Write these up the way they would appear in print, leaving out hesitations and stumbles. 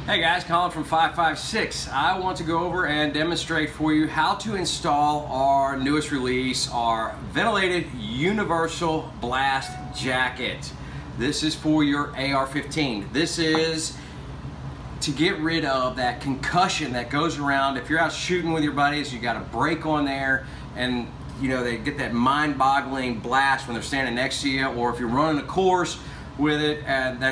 Hey guys, Colin from 556. I want to go over and demonstrate for you how to install our newest release, our ventilated universal blast jacket. This is for your AR-15. This is to get rid of that concussion that goes around. If you're out shooting with your buddies, you got a break on there, and you know they get that mind-boggling blast when they're standing next to you, or if you're running a course with it, and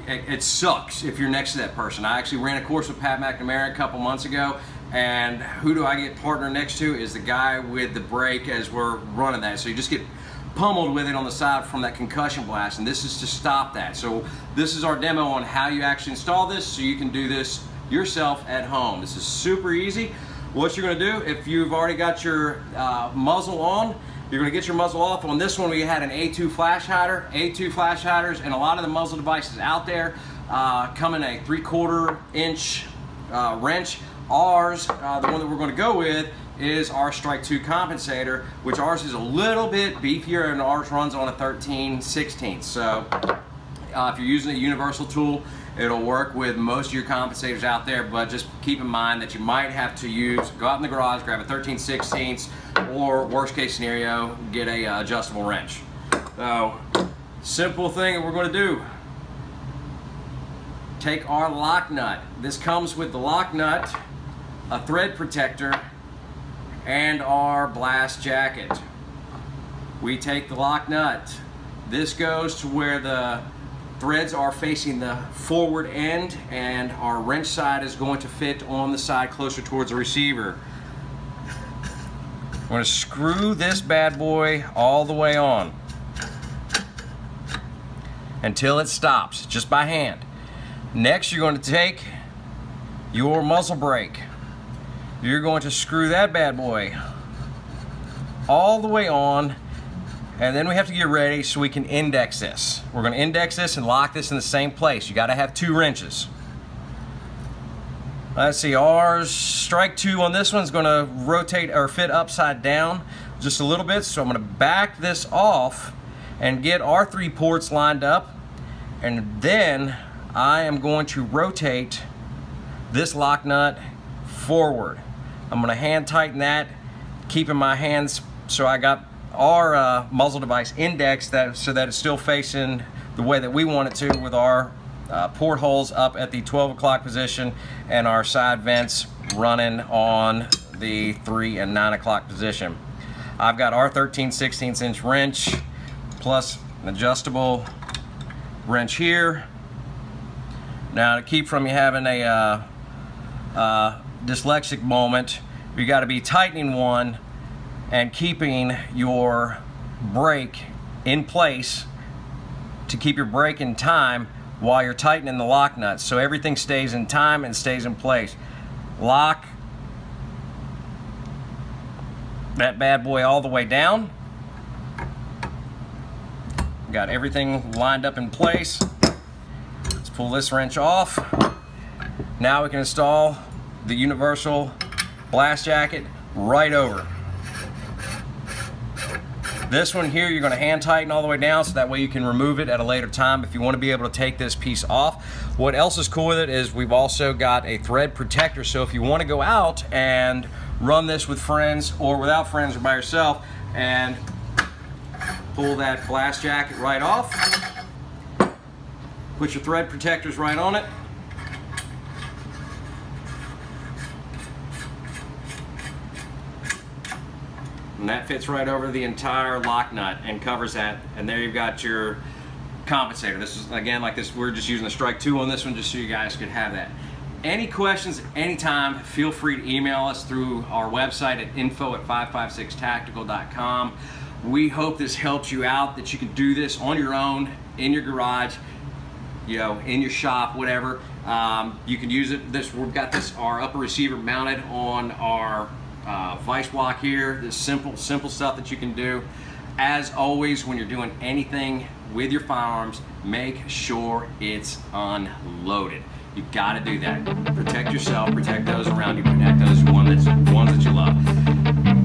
it sucks if you're next to that person. I actually ran a course with Pat McNamara a couple months ago, and who do I get partnered next to is the guy with the brake as we're running that. So you just get pummeled with it on the side from that concussion blast, and this is to stop that. So this is our demo on how you actually install this so you can do this yourself at home. This is super easy. What you're going to do, if you've already got your muzzle on, you're going to get your muzzle off. On this one we had an A2 flash hider. A2 flash hiders and a lot of the muzzle devices out there come in a 3/4 inch wrench. Ours, the one that we're going to go with, is our Strike 2 compensator, which ours is a little bit beefier, and ours runs on a 13/16. So if you're using a universal tool, it'll work with most of your compensators out there, but just keep in mind that you might have to go out in the garage, grab a 13/16, or worst case scenario, get a adjustable wrench. So, simple thing that we're going to do. Take our lock nut. This comes with the lock nut, a thread protector, and our blast jacket. We take the lock nut. This goes to where the threads are facing the forward end, and our wrench side is going to fit on the side closer towards the receiver. We're going to screw this bad boy all the way on until it stops, just by hand. Next, you're going to take your muzzle brake. You're going to screw that bad boy all the way on, and then we have to get ready so we can index this. We're going to index this and lock this in the same place. You got to have 2 wrenches. Let's see, ours Strike 2 on this one's going to rotate or fit upside down just a little bit, so I'm going to back this off and get our 3 ports lined up, and then I am going to rotate this lock nut forward. I'm going to hand tighten that, keeping my hands so I got our muzzle device indexed so that it's still facing the way that we want it to, with our portholes up at the 12 o'clock position and our side vents running on the 3 and 9 o'clock position. I've got our 13/16 inch wrench plus an adjustable wrench here. Now, to keep from you having a dyslexic moment, you got to be tightening one and keeping your brake in place to keep your brake in time while you're tightening the lock nuts, so everything stays in time and stays in place. Lock that bad boy all the way down. Got everything lined up in place. Let's pull this wrench off. Now we can install the universal blast jacket right over. This one here, you're going to hand tighten all the way down, so that way you can remove it at a later time if you want to be able to take this piece off. What else is cool with it is we've also got a thread protector, so if you want to go out and run this with friends or without friends or by yourself and pull that blast jacket right off, put your thread protectors right on it, and that fits right over the entire lock nut and covers that, and there you've got your compensator. This is, again, like this, we're just using the Strike 2 on this one just so you guys could have that. Any questions anytime, feel free to email us through our website at info@556tactical.com. We hope this helps you out, that you can do this on your own, in your garage, you know, in your shop, whatever. You can use it. We've got our upper receiver mounted on our vice block here. This simple stuff that you can do. As always, when you're doing anything with your firearms, make sure it's unloaded. You got to do that. Protect yourself, protect those around you, protect those ones that you love.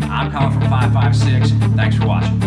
I'm Colin from 556. Thanks for watching.